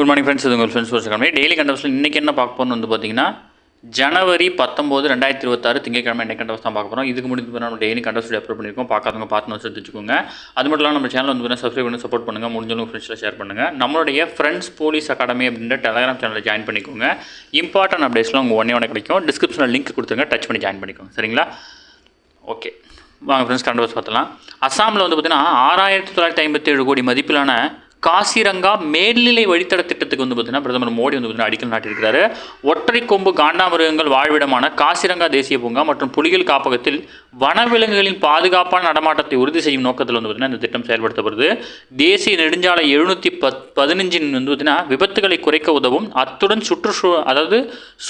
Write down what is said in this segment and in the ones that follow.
Good morning friends. இது உங்கள் friends வச்சுருக்காங்க. டெய்லி கண்டவர்ஸில் இன்றைக்கி என்ன பார்க்க போகணும்னு வந்து பார்த்தீங்கன்னா ஜனவரி 19, 2026 திங்கட்கிழமை இன்றைக்கி கண்டவர்ஸ் தான் பார்க்க போகிறோம். இதுக்கு முடிஞ்சு நம்ம டெய்லி கண்டவர்ஸ் அப்லோட் பண்ணியிருக்கோம். பார்க்காதவங்க பார்த்து வச்சு வச்சுக்கோங்க. அது மட்டும் இல்லாமல் நம்ம சேனல் வந்து பார்த்தீங்கன்னா சப்ஸ்கிரைப் பண்ணி சப்போர்ட் பண்ணுங்கள். முடிஞ்சவங்க ஃப்ரெண்ட்ஸில் ஷேர் பண்ணுங்கள். நம்மளுடைய ஃப்ரெண்ட்ஸ் போலீஸ் அகாடமி அப்படின்ற டெலிகிராம் சேனலில் ஜாயின் பண்ணிக்கோங்க. இம்பார்ட்டன்ட் அப்டேட்ஸ்லாம் உங்கள் ஒன்றே கிடைக்கும். டிஸ்கிரிப்ஷனில் லிங்க் கொடுத்துருங்க, டச் பண்ணி ஜாயின் பண்ணிக்கோங்க. சரிங்களா? ஓகே, வாங்க ஃப்ரெண்ட்ஸ் கண்டவர்ஸ் பார்த்தலாம். அஸ்ஸாமில் வந்து பார்த்தீங்கன்னா 6957 கோடி மதிப்பிலான காசிரங்கா மேல்நிலை வழித்தட திட்டத்துக்கு வந்து பார்த்தீங்கன்னா பிரதமர் மோடி வந்து பார்த்தீங்கன்னா அடிக்கல் நாட்டியிருக்கிறாரு. ஒற்றை கொம்பு காண்டாமிருகங்கள் வாழ்விடமான காசிரங்கா தேசிய பூங்கா மற்றும் புலிகள் காப்பகத்தில் வனவிலங்குகளின் பாதுகாப்பான நடமாட்டத்தை உறுதி செய்யும் நோக்கத்தில் வந்து பார்த்தீங்கன்னா இந்த திட்டம் செயல்படுத்தப்படுது. தேசிய நெடுஞ்சாலை 715 வந்து பார்த்தீங்கன்னா விபத்துகளை குறைக்க உதவும். அத்துடன்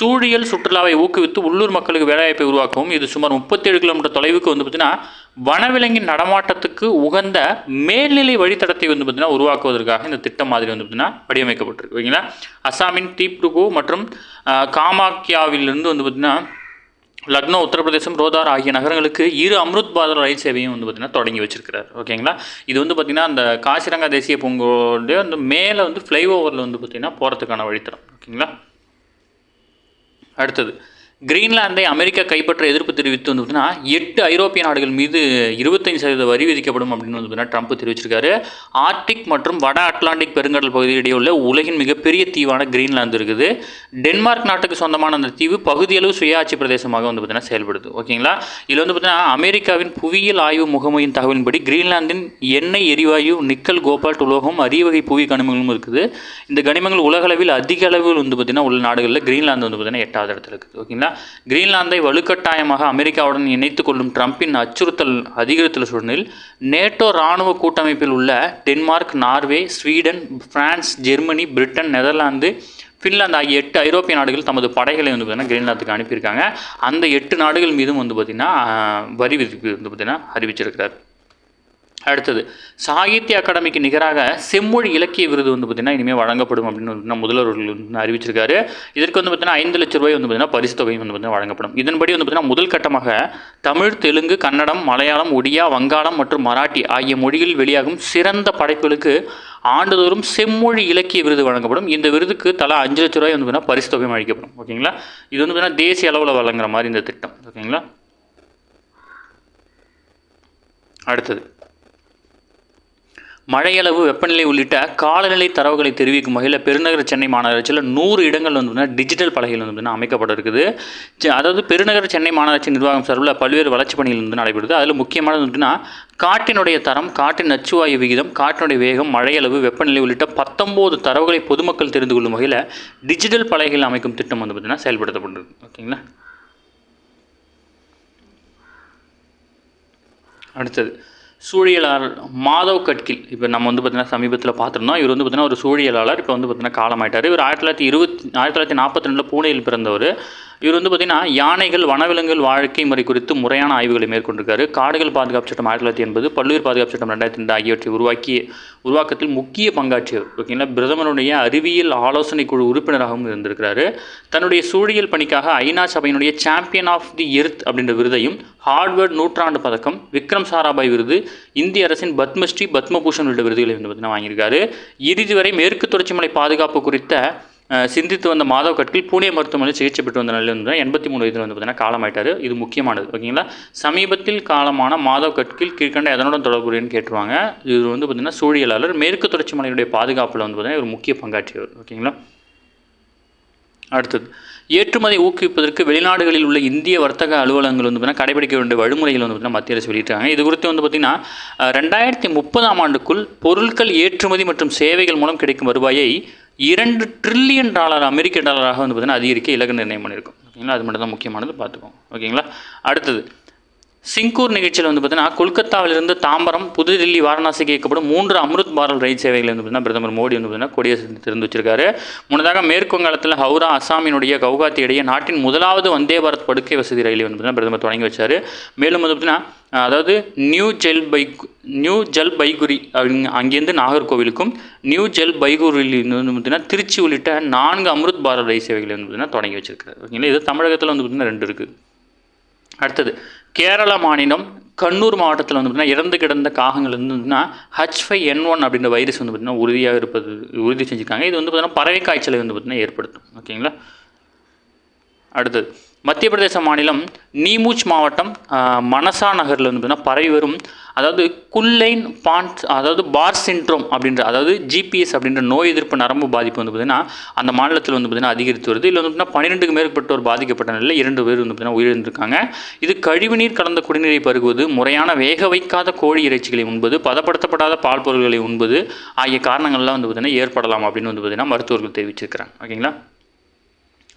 சூழியல் சுற்றுலாவை ஊக்குவித்து உள்ளூர் மக்களுக்கு வேலைவாய்ப்பை உருவாக்கவும் இது சுமார் 37 கிலோமீட்டர் தொலைவுக்கு வந்து பார்த்தீங்கன்னா வனவிலங்கின் நடமாட்டத்துக்கு உகந்த மேல்நிலை வழித்தடத்தை வந்து பார்த்தீங்கன்னா உருவாக்குவதற்காக இந்த திட்டம் மாதிரி வந்து பார்த்தீங்கன்னா வடிவமைக்கப்பட்டிருக்கு. ஓகேங்களா? அஸ்ஸாமின் தீப்ருகு மற்றும் காமாக்கியாவிலிருந்து வந்து பார்த்தீங்கன்னா லக்னோ, உத்தரப்பிரதேசம், ரோதார் ஆகிய நகரங்களுக்கு 2 அம்ருத் பாரத் ரயில் சேவையும் வந்து பார்த்தீங்கன்னா தொடங்கி வச்சிருக்கிறார். ஓகேங்களா? இது வந்து பார்த்தீங்கன்னா அந்த காசிரங்கா தேசிய பூங்கோடைய அந்த மேலே வந்து ஃப்ளைஓவரில் வந்து பார்த்தீங்கன்னா போகிறதுக்கான வழித்தடம். ஓகேங்களா? அடுத்தது, கிரீன்லாந்தை அமெரிக்கா கைப்பற்ற எதிர்ப்பு தெரிவித்து வந்து பார்த்தீங்கன்னா 8 ஐரோப்பிய நாடுகள் மீது 25% வரி விதிக்கப்படும் அப்படின்னு வந்து பார்த்தீங்கன்னா ட்ரம்ப் தெரிவிச்சிருக்காரு. ஆர்க்டிக் மற்றும் வட அட்லாண்டிக் பெருங்கடல் பகுதியிடையே உள்ள உலகின் மிகப்பெரிய தீவான கிரீன்லாந்து இருக்குது. டென்மார்க் நாட்டுக்கு சொந்தமான அந்த தீவு பகுதியளவு சுயாட்சி பிரதேசமாக வந்து பார்த்தீங்கன்னா செயல்படுது. ஓகேங்களா? இதில் வந்து பார்த்தீங்கன்னா அமெரிக்காவின் புவியியல் ஆய்வு முகமையின் தகவலின்படி கிரீன்லாந்தின் எண்ணெய், எரிவாயு, நிக்கல், கோபால்ட், உலோகம், அரிய வகை புவி கனிமங்களும் இருக்குது. இந்த கனிமங்கள் உலகளவில் அதிக அளவில் வந்து பார்த்தீங்கன்னா உள்ள நாடுகளில் கிரீன்லாந்து வந்து பார்த்தீங்கன்னா 8வது இடத்துல இருக்குது. ஓகேங்களா? கிரீன்லாந்தை வலுக்கட்டாயமாக அமெரிக்காவுடன் இணைத்துக் கொள்ளும் ட்ரம்பின் அச்சுறுத்தல் அதிகரித்துள்ள சூழ்நிலையில் நேட்டோ இராணுவ கூட்டமைப்பில் உள்ள Denmark, Norway, Sweden, France, Germany, Britain, Netherlands, Finland ஆகிய 8 ஐரோப்பிய நாடுகள் தமது படைகளை வந்து பார்த்தீங்கன்னா கிரீன்லாந்துக்கு அனுப்பியிருக்காங்க. அந்த 8 நாடுகள் மீதும் வந்து பார்த்திங்கன்னா வரி விதிப்பு வந்து பார்த்திங்கன்னா அறிவிச்சிருக்கிறார். அடுத்தது, சாகித்ய அகாடமிக்கு நிகராக செம்மொழி இலக்கிய விருது வந்து பார்த்திங்கன்னா இனிமேல் வழங்கப்படும் அப்படின்னு முதல்வர் வந்து அறிவிச்சிருக்காரு. இதற்கு வந்து பார்த்திங்கன்னா 5 லட்சம் ரூபாய் வந்து பார்த்திங்கன்னா பரிசு தொகையும் வந்து பார்த்திங்கன்னா வழங்கப்படும். இதன்படி வந்து பார்த்திங்கன்னா முதல் கட்டமாக தமிழ், தெலுங்கு, கன்னடம், மலையாளம், ஒடியா, வங்காளம் மற்றும் மராட்டி ஆகிய மொழிகளில் வெளியாகும் சிறந்த படைப்புகளுக்கு ஆண்டுதோறும் செம்மொழி இலக்கிய விருது வழங்கப்படும். இந்த விருதுக்கு தலா 5 லட்சம் ரூபாய் வந்து பார்த்திங்கன்னா பரிசு தொகையும் அளிக்கப்படும். ஓகேங்களா? இது வந்து பார்த்திங்கன்னா தேசிய அளவில் வழங்குற மாதிரி இந்த திட்டம். ஓகேங்களா? அடுத்தது, மழையளவு, வெப்பநிலை உள்ளிட்ட காலநிலை தரவுகளை தெரிவிக்கும் வகையில் பெருநகர சென்னை மாநகராட்சியில் 100 இடங்கள் வந்து டிஜிட்டல் பலகைகள் வந்து அமைக்கப்பட இருக்குது. அதாவது பெருநகர சென்னை மாநகராட்சி நிர்வாகம் சார்பில் பல்வேறு வளர்ச்சி பணிகள் வந்து நடைபெறுது. அதில் முக்கியமானது வந்துன்னா காற்றினுடைய தரம், காற்றின் நச்சுவாயு விகிதம், காற்றினுடைய வேகம், மழையளவு, வெப்பநிலை உள்ளிட்ட 19 தரவுகளை பொதுமக்கள் தெரிந்து கொள்ளும் வகையில் டிஜிட்டல் பலகைகள் அமைக்கும் திட்டம் வந்து பார்த்திங்கன்னா செயல்படுத்தப்படுறது. ஓகேங்களா? அடுத்தது, சூழியலாளர் மாதவ் கட்கில். இப்போ நம்ம வந்து பார்த்திங்கன்னா சமீபத்தில் பார்த்துருந்தோம். இவர் வந்து பார்த்திங்கன்னா ஒரு சூழியலாளர். இப்போ வந்து பார்த்திங்கன்னா காலமாயிட்டார். இவர் 1942 பூனேயில் பிறந்தவர். இவர் வந்து பார்த்திங்கன்னா யானைகள், வனவிலங்குகள் வாழ்க்கை முறை குறித்து முறையான ஆய்வுகளை மேற்கொண்டிருக்காரு. காடுகள் பாதுகாப்பு சட்டம் 1980, பல்லுயிர் பாதுகாப்பு சட்டம் 2002 ஆகியவற்றை உருவாக்கத்தில் முக்கிய பங்காற்றியவர். ஓகேங்களா? பிரதமருடைய அறிவியல் ஆலோசனை குழு உறுப்பினராகவும் இருந்திருக்கிறாரு. தன்னுடைய சூழியல் பணிக்காக ஐநா சபையினுடைய சாம்பியன் ஆஃப் தி எர்த் அப்படின்ற விருதையும், ஹார்வர்ட் நூற்றாண்டு பதக்கம், விக்ரம் சாராபாய் விருது, இந்திய அரசின் பத்மஸ்ரீ, பத்மபூஷன் உள்ளிட்ட விருதுகளை வந்து பார்த்தீங்கன்னா வாங்கியிருக்காரு. இறுதி வரை மேற்கு தொடர்ச்சி மலை பாதுகாப்பு குறித்த சிந்தித்து வந்த மாதவ் கட்கில் பூனே மருத்துவமனையில் சிகிச்சை பெற்று வந்த நிலையில் வந்து 83 வயதில் வந்து பார்த்தீங்கன்னா காலமாயிட்டார். இது முக்கியமானது. ஓகேங்களா? சமீபத்தில் காலமான மாதவ் கட்கில் கீழ்கண்ட எதனுடன் தொடர்புடையன்னு கேட்டுருவாங்க. இது வந்து பார்த்திங்கன்னா சூழியலாளர், மேற்கு தொடர்ச்சி மலையுடைய பாதுகாப்பில் வந்து பார்த்திங்கன்னா ஒரு முக்கிய பங்காற்றியவர். ஓகேங்களா? அடுத்தது, ஏற்றுமதி ஊக்குவிப்பதற்கு வெளிநாடுகளில் உள்ள இந்திய வர்த்தக அலுவலகங்கள் வந்து பார்த்திங்கன்னா கடைபிடிக்க வேண்டிய வழிமுறைகள் வந்து பார்த்திங்கன்னா மத்திய அரசு வெளியிட்டாங்க. இது குறித்து வந்து பார்த்திங்கன்னா 2030ஆம் ஆண்டுக்குள் பொருட்கள் ஏற்றுமதி மற்றும் சேவைகள் மூலம் கிடைக்கும் வருவாயை $2 ட்ரில்லியன் அமெரிக்க டாலராக வந்து பார்த்திங்கன்னா அதிகரிக்க இலக்கு நிர்ணயம் பண்ணியிருக்கும். ஓகேங்களா? அது மட்டும் தான் முக்கியமானது, பார்த்துக்கோங்க. ஓகேங்களா? அடுத்தது, சிங்கூர் நிகழ்ச்சியில் வந்து பார்த்தீங்கன்னா கொல்கத்தாவிலிருந்து தாம்பரம், புதுதில்லி, வாரணாசிக்கு இயக்கப்படும் 3 அம்ருத் பாரத் ரயில் சேவைகள் வந்து பார்த்தீங்கன்னா பிரதமர் மோடி வந்து பார்த்தீங்கன்னா கொடியசைத்து திறந்து வச்சிருக்காரு. முன்னதாக மேற்கு வங்காளத்தில் ஹவுரா, அஸ்ஸாமினுடைய கவுகாத்தி இடையே நாட்டின் முதலாவது வந்தே பாரத் படுக்கை வசதி ரயிலை வந்து பார்த்தீங்கன்னா பிரதமர் தொடங்கி வச்சார். மேலும் வந்து பார்த்தீங்கன்னா அதாவது நியூ ஜல்பைகுரி அங்கேருந்து நாகர்கோவிலுக்கும், நியூ ஜல்பைகுரியில் வந்து பார்த்திங்கன்னா திருச்சி உள்ளிட்ட 4 அம்ருத் பாரத் ரயில் சேவைகளை வந்து பார்த்திங்கன்னா தொடங்கி வச்சிருக்காரு. ஓகேங்களா? இது தமிழகத்தில் வந்து பார்த்திங்கன்னா 2 இருக்குது. அடுத்தது, கேரள மாநிலம் கண்ணூர் மாவட்டத்தில் வந்து பார்த்திங்கன்னா இறந்து கிடந்த காகங்கள் வந்து பார்த்திங்கன்னா H5N1 அப்படின்ற வைரஸ் வந்து பார்த்திங்கன்னா உறுதி செஞ்சுருக்காங்க. இது வந்து பார்த்திங்கன்னா பறவை காய்ச்சலை வந்து பார்த்திங்கன்னா ஏற்படுத்தும். ஓகேங்களா. அடுத்தது மத்திய பிரதேச மாநிலம் நீமூச் மாவட்டம் மனசா நகரில் வந்து பார்த்திங்கன்னா பரவி வரும் அதாவது குல்லைன் பான்ஸ் அதாவது பார் சிண்ட்ரோம் அப்படின்ற அதாவது GPS அப்படின்ற நோய் எதிர்ப்பு நரம்பு பாதிப்பு வந்து பார்த்திங்கன்னா அந்த மாநிலத்தில் வந்து பார்த்திங்கன்னா அதிகரித்து வருது. இதில் வந்து பார்த்திங்கன்னா 12க்கு மேற்பட்டோர் பாதிக்கப்பட்ட நிலையில் 2 பேர் வந்து பார்த்திங்கன்னா உயிரிழந்திருக்காங்க. இது கழிவுநீர் கலந்த குடிநீரை பருகுவது, முறையான வேக வைக்காத கோழி இறைச்சிகளை உண்பது, பதப்படுத்தப்படாத பால் பொருட்களை உண்பது ஆகிய காரணங்கள்லாம் வந்து பார்த்திங்கன்னா ஏற்படலாம் அப்படின்னு வந்து பார்த்திங்கன்னா மருத்துவர்கள் தெரிவிச்சிருக்கிறாங்க. ஓகேங்களா.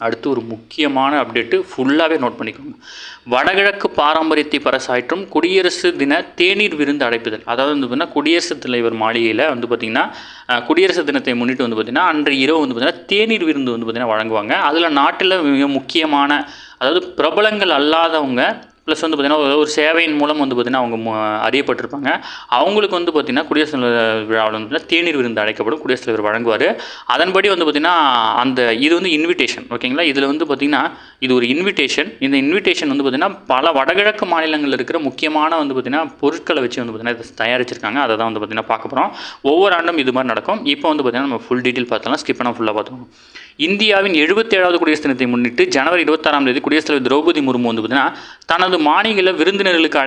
அடுத்து ஒரு முக்கியமான அப்டேட்டு ஃபுல்லாகவே நோட் பண்ணிக்கோங்க. வடகிழக்கு பாரம்பரியத்தை பறைசாற்றும் குடியரசு தின தேநீர் விருந்து அழைப்புதல். அதாவது வந்து பார்த்திங்கன்னா குடியரசுத் தலைவர் மாளிகையில் வந்து பார்த்திங்கன்னா குடியரசு தினத்தை முன்னிட்டு வந்து பார்த்திங்கன்னா அன்றைய இரவு வந்து பார்த்திங்கன்னா தேநீர் விருந்து வந்து பார்த்திங்கன்னா வழங்குவாங்க. அதில் நாட்டில் மிக முக்கியமான அதாவது பிரபலங்கள் அல்லாதவங்க ப்ளஸ் வந்து பார்த்திங்கன்னா ஒரு சேவையின் மூலம் வந்து பார்த்திங்கன்னா அவங்க அறியப்பட்டிருப்பாங்க. அவங்களுக்கு வந்து பார்த்திங்கன்னா குடியரசு விழாவில் வந்து தேநீர் விருந்து அழைக்கப்படும். குடியரசுத் தலைவர் வழங்குவார். அதன்படி வந்து பார்த்திங்கன்னா இது வந்து இன்விடேஷன். ஓகேங்களா. இதில் வந்து பார்த்திங்கன்னா இது ஒரு இன்விடேஷன். இந்த இன்விடேஷன் வந்து பார்த்திங்கன்னா பல வடகிழக்கு மாநிலங்களில் இருக்கிற முக்கியமான வந்து பார்த்திங்கன்னா பொருட்களை வச்சு வந்து பார்த்திங்கன்னா இதை தயாரிச்சிருக்காங்க. அதை தான் வந்து பார்த்திங்கன்னா பார்க்க போகிறோம். ஒவ்வொரு ஆண்டும் இது மாதிரி நடக்கும். இப்போ வந்து பார்த்திங்கன்னா நம்ம ஃபுல் டீட்டெயில் பார்த்தோம்னா ஸ்கிப் பண்ணால் ஃபுல்லாக பார்த்தோம். இந்தியாவின் 77வது குடியரசு தினத்தை முன்னிட்டு ஜனவரி 26ஆம் தேதி குடியரசுத் தலைவர் திரௌபதி முர்மு வந்து பார்த்திங்கன்னா தனது மாநில விருந்தினர்களுக்கு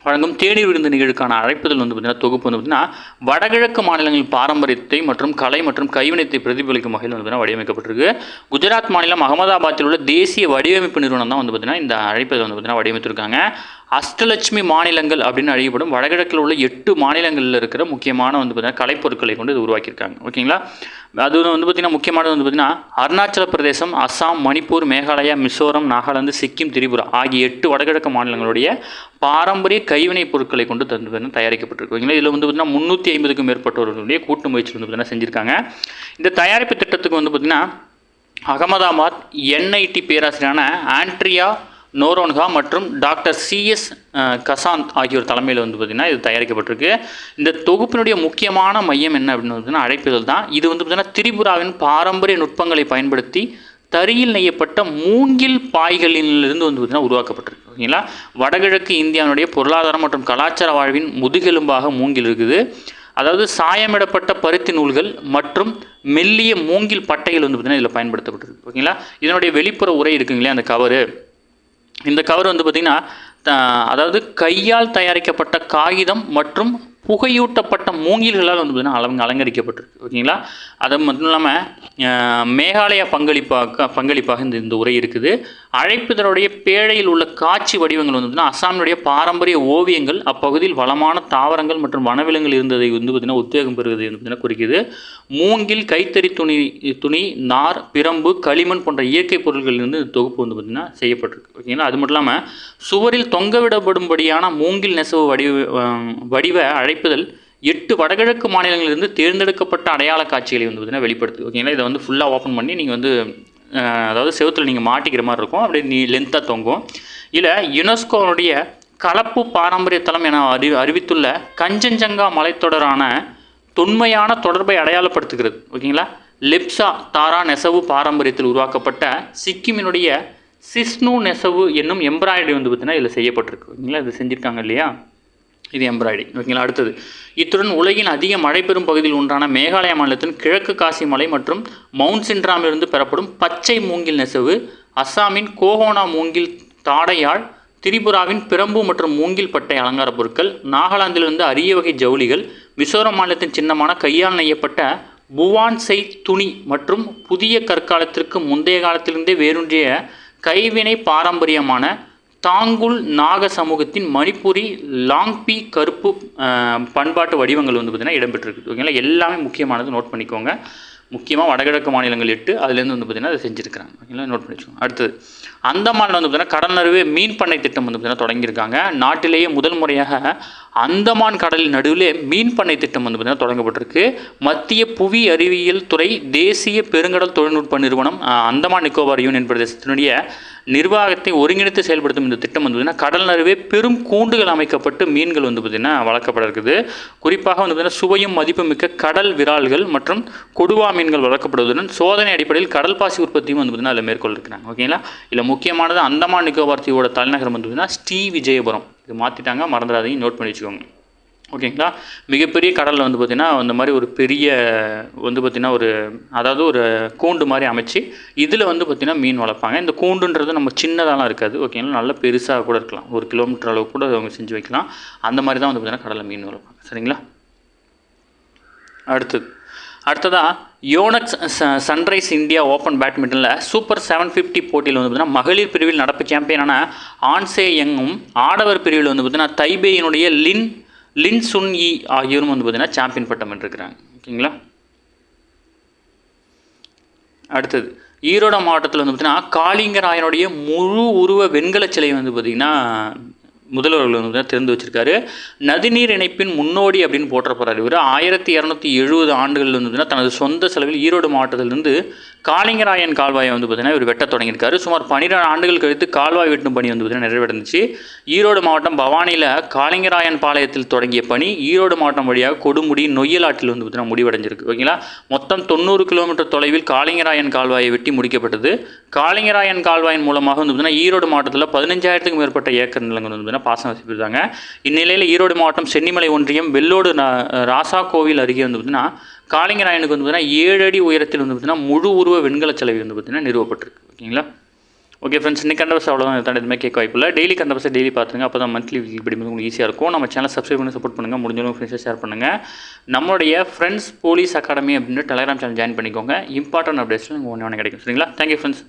வழங்கும் தேநீர் விருந்து நிகழ்வுக்கான அழைப்புதல் வந்து பார்த்திங்கன்னா தொகுப்பு வந்து பார்த்திங்கன்னா வடகிழக்கு மாநிலங்களின் பாரம்பரியத்தை மற்றும் கலை மற்றும் கைவினைத்தை பிரதிபலிக்கும் வகையில் வந்து பார்த்திங்கன்னா வடிவமைக்கப்பட்டிருக்கு. குஜராத் மாநிலம் அகமதாபாத்தில் உள்ள தேசிய வடிவமைப்பு நிறுவனம் தான் வந்து பார்த்திங்கன்னா இந்த அழைப்புதல் வந்து பார்த்திங்கன்னா வடிவமைத்திருக்காங்க. அஷ்டலட்சுமி மாநிலங்கள் அப்படின்னு அழைக்கப்படும் வடகிழக்கில் உள்ள 8 மாநிலங்களில் இருக்கிற முக்கியமான வந்து பார்த்திங்கன்னா கலைப்பொருட்களை கொண்டு இது உருவாக்கியிருக்காங்க. ஓகேங்களா. அது வந்து பார்த்திங்கன்னா முக்கியமானது வந்து பார்த்திங்கன்னா அருணாச்சல பிரதேசம், அஸ்ஸாம், மணிப்பூர், மேகாலயா, மிசோரம், நாகாலாந்து, சிக்கிம், திரிபுரா ஆகிய 8 வடகிழக்கு மாநிலங்களுடைய பாரம்பரிய கைவினைப் பொருட்களை கொண்டு தயாரிக்கப்பட்டிருக்கு. ஓகேங்களா. இதில் வந்து பார்த்திங்கன்னா 350க்கும் மேற்பட்டவர்களுடைய கூட்டு முயற்சி வந்து பார்த்திங்கன்னா செஞ்சுருக்காங்க. இந்த தயாரிப்பு திட்டத்துக்கு வந்து பார்த்திங்கன்னா அகமதாபாத் NIT பேராசிரியரான ஆண்ட்ரியா நோரோன்ஹா மற்றும் டாக்டர் CS கசாந்த் ஆகியோர் தலைமையில் வந்து பார்த்திங்கன்னா இது தயாரிக்கப்பட்டிருக்கு. இந்த தொகுப்பினுடைய முக்கியமான மையம் என்ன அப்படின்னு பார்த்தீங்கன்னா அழைப்புதல் தான். இது வந்து பார்த்திங்கன்னா திரிபுராவின் பாரம்பரிய நுட்பங்களை பயன்படுத்தி தறியில் நெய்யப்பட்ட மூங்கில் பாய்களிலிருந்து வந்து பார்த்திங்கன்னா உருவாக்கப்பட்டிருக்கு. ஓகேங்களா. வடகிழக்கு இந்தியாவுடைய பொருளாதாரம் மற்றும் கலாச்சார வாழ்வின் முதுகெலும்பாக மூங்கில் இருக்குது. அதாவது சாயமிடப்பட்ட பருத்தி நூல்கள் மற்றும் மெல்லிய மூங்கில் பட்டைகள் வந்து பார்த்திங்கன்னா இதில் பயன்படுத்தப்பட்டிருக்கு. ஓகேங்களா. இதனுடைய வெளிப்புற உரை இருக்குங்களே அந்த கவரு, இந்த கவர் வந்து பார்த்திங்கன்னா அதாவது கையால் தயாரிக்கப்பட்ட காகிதம் மற்றும் புகையூட்டப்பட்ட மூங்கில்களால் வந்து பார்த்திங்கன்னா அலங்கரிக்கப்பட்டிருக்கு. ஓகேங்களா. அது மட்டும் இல்லாமல் மேகாலயா பங்களிப்பாக இந்த உரை இருக்குது. அழைப்புதலுடைய பேழையில் உள்ள காட்சி வடிவங்கள் வந்து பார்த்திங்கன்னா அஸ்ஸாமினுடைய பாரம்பரிய ஓவியங்கள், அப்பகுதியில் வளமான தாவரங்கள் மற்றும் வனவிலங்குகள் இருந்ததை வந்து பார்த்திங்கன்னா உத்வேகம் பெறுவதை வந்து பார்த்திங்கன்னா குறிக்குது. மூங்கில், கைத்தறி துணி, நார், பிரம்பு, களிமண் போன்ற இயற்கை பொருட்களிலிருந்து இந்த தொகுப்பு வந்து பார்த்திங்கன்னா செய்யப்பட்டிருக்கு. ஓகேங்களா. அது மட்டும் இல்லாமல் சுவரில் தொங்கவிடப்படும்படியான மூங்கில் நெசவு வடிவ அழைப்புதல் 8 வடகிழக்கு மாநிலங்களிலிருந்து தேர்ந்தெடுக்கப்பட்ட அடையாள காட்சிகளை வந்து பார்த்திங்கன்னா வெளிப்படுத்து. ஓகேங்களா. இதை வந்து ஃபுல்லாக ஓப்பன் பண்ணி நீங்கள் வந்து அதாவது செவத்தில் நீங்கள் மாட்டிக்கிற மாதிரி இருக்கும். அப்படியே லென்த்தாக தொங்கும். இல்லை யுனெஸ்கோனுடைய கலப்பு பாரம்பரிய தளம் என அறிவித்துள்ள கஞ்சன்ஜங்கா மலைத்தொடரான தொன்மையான தொடர்பை அடையாளப்படுத்துகிறது. ஓகேங்களா. லெப்சா தாரா நெசவு பாரம்பரியத்தில் உருவாக்கப்பட்ட சிக்கிமினுடைய சிஸ்னு நெசவு என்னும் எம்ப்ராய்டரி வந்து பார்த்திங்கன்னா இதில் செய்யப்பட்டிருக்கு. ஓகேங்களா. இது செஞ்சுருக்காங்க இல்லையா, இது எம்ப்ராய்டரி. ஓகேங்களா. அடுத்தது இத்துடன் உலகின் அதிக மழை பெறும் பகுதியில் ஒன்றான மேகாலயா மாநிலத்தின் கிழக்கு காசி மலை மற்றும் மவுண்ட் சின்ட்ராமிலிருந்து பெறப்படும் பச்சை மூங்கில் நெசவு, அஸ்ஸாமின் கோஹோனா மூங்கில் தாடையாழ், திரிபுராவின் பிரம்பு மற்றும் மூங்கில் பட்டை அலங்கார பொருட்கள், நாகாலாந்திலிருந்து அரிய வகை ஜவுளிகள், மிசோரம் மாநிலத்தின் சின்னமான கையால் நெய்யப்பட்ட புவான்சை துணி மற்றும் புதிய கற்காலத்திற்கு முந்தைய காலத்திலிருந்தே வேரூன்றிய கைவினை பாரம்பரியமான தாங்குல் நாக சமூகத்தின் மணிப்பூரி லாங்பி கருப்பு பண்பாட்டு வடிவங்கள் வந்து பார்த்திங்கன்னா இடம்பெற்றிருக்கு. ஓகேங்களா. எல்லாமே முக்கியமானது, நோட் பண்ணிக்கோங்க. முக்கியமாக வடகிழக்கு மாநிலங்கள் 8 அதுலேருந்து வந்து பார்த்திங்கன்னா அதை செஞ்சுருக்கிறாங்க. ஓகேங்களா. நோட் பண்ணிக்கோங்க. அடுத்தது அந்தமானில் வந்து பார்த்திங்கன்னா கடல் நடுவே மீன் பண்ணை திட்டம் வந்து பார்த்திங்கன்னா தொடங்கியிருக்காங்க. நாட்டிலேயே முதல் முறையாக அந்தமான் கடலின் நடுவிலே மீன் பண்ணை திட்டம் வந்து பார்த்திங்கன்னா தொடங்கப்பட்டிருக்கு. மத்திய புவி அறிவியல் துறை தேசிய பெருங்கடல் தொழில்நுட்ப நிறுவனம் அந்தமான் நிக்கோபார் யூனியன் பிரதேசத்தினுடைய நிர்வாகத்தை ஒருங்கிணைத்து செயல்படுத்தும் இந்த திட்டம் வந்து பார்த்திங்கன்னா கடல் நடுவே பெரும் கூண்டுகள் அமைக்கப்பட்டு மீன்கள் வந்து பார்த்திங்கன்னா வளர்க்கப்பட இருக்குது. குறிப்பாக வந்து பார்த்திங்கன்னா சுவையும் மதிப்புமிக்க கடல் விரால்கள் மற்றும் கொடுவா மீன்கள் வளர்க்கப்படுவதுடன் சோதனை அடிப்படையில் கடல் பாசி உற்பத்தியும் வந்து பார்த்திங்கன்னா அதில் மேற்கொள்ள இருக்கிறாங்க. ஓகேங்களா. இதில் முக்கியமானது அந்தமான் நிக்கோபார் தீவோட தலைநகரம் வந்து பார்த்திங்கன்னா ஸ்ரீவிஜயபுரம். இது மாற்றிட்டாங்க, மறந்துடாதீங்க, நோட் பண்ணி வச்சுக்கோங்க. ஓகேங்களா. மிகப்பெரிய கடலில் வந்து பார்த்திங்கன்னா அந்த மாதிரி ஒரு பெரிய வந்து பார்த்திங்கன்னா ஒரு கூண்டு மாதிரி அமைச்சு இதில் வந்து பார்த்திங்கன்னா மீன் வளர்ப்பாங்க. இந்த கூண்டுன்றது நம்ம சின்னதாலாம் இருக்காது. ஓகேங்களா. நல்லா பெருசாக கூட இருக்கலாம், 1 கிலோமீட்டர் அளவுக்கு கூட அவங்க செஞ்சு வைக்கலாம். அந்த மாதிரி தான் வந்து பார்த்திங்கன்னா கடலில் மீன் வளர்ப்பாங்க. சரிங்களா. அடுத்ததாக Yonex sunrise India open பேட்மிண்டனில் super 750 போட்டியில் வந்து பார்த்திங்கன்னா மகளிர் பிரிவில் நடப்பு சாம்பியனான ஆன்சே யங்கும், ஆடவர் பிரிவில் வந்து பார்த்திங்கன்னா தைபேயினுடைய லின் சுன் யி ஆகியோரும் வந்து பார்த்திங்கன்னா சாம்பியன் பட்டம் வென்றிருக்கிறாங்க. ஓகேங்களா. அடுத்தது ஈரோடு மாவட்டத்தில் வந்து பார்த்திங்கன்னா காளிங்கராயனுடைய முழு உருவ வெண்கல சிலை வந்து பார்த்திங்கன்னா முதல்வர்கள் வந்து திறந்து வச்சிருக்காரு. நதிநீர் இணைப்பின் முன்னோடி அப்படின்னு போற்றப்படுறாரு இவர். 1270 ஆண்டுகள் வந்து தனது சொந்த செலவில் ஈரோடு மாவட்டத்திலிருந்து காளிங்கராயன் கால்வாயை வந்து பார்த்திங்கன்னா இவர் வெட்ட தொடங்கியிருக்காரு. சுமார் 12 ஆண்டுகள் கழித்து கால்வாய் வெட்டும் பணி வந்து பார்த்திங்கன்னா நிறைவடைந்துச்சு. ஈரோடு மாவட்டம் பவானியில் காளிங்கராயன் பாளையத்தில் தொடங்கிய பணி ஈரோடு மாவட்டம் வழியாக கொடுமுடி நொய்யலாற்றில் வந்து பார்த்திங்கன்னா முடிவடைஞ்சிருக்கு. ஓகேங்களா. மொத்தம் 90 கிலோமீட்டர் தொலைவில் காளிங்கராயன் கால்வாயை வெட்டி முடிக்கப்பட்டது. காளிங்கராயன் கால்வாயின் மூலமாக வந்து பார்த்திங்கன்னா ஈரோடு மாவட்டத்தில் 15,000க்கும் மேற்பட்ட ஏக்கர் நிலங்கள் வந்து பாசனம் வசிப்பிருக்காங்க. இந்நிலையில் ஈரோடு மாவட்டம் சென்னிமலை ஒன்றியம் வெள்ளோடு ராசா கோவில் அருகே வந்து பார்த்திங்கன்னா காளிங்கராயனுக்கு வந்து பார்த்திங்கன்னா 7 அடி உயரத்தில் வந்து பார்த்திங்கன்னா முழு உருவ வெண்கல சிலை வந்து பார்த்திங்கன்னா நிறுவப்பட்டிருக்கு. ஓகேங்களா. ஓகே ஃப்ரெண்ட்ஸ், இன்னைக்கு கண்டபஸ் அவ்வளோதான். இதை எதுவுமே கேட்க வாய்ப்பில்லை. டெய்லி கண்டபஸை டெய்லி பார்த்துங்க. அப்போ தான் மந்த்லி இப்படி உங்களுக்கு ஈஸியாக இருக்கும். நம்ம சேனல் சப்ஸ்கிரைப் பண்ணி சப்போர்ட் பண்ணுங்கள். முடிஞ்சவங்க ஃப்ரெண்ட்ஸை ஷேர் பண்ணுங்கள். நம்மளுடைய ஃப்ரெண்ட்ஸ் போலீஸ் அகாடமி அப்படின்ற டெலிகிராம் சேனல் ஜாயின் பண்ணிக்கோங்க. இம்பார்ட்டன்ட் அப்டேட்ஸ் உங்களுக்கு ஒன்று கிடைக்கும். சரிங்களா. Thank you friends.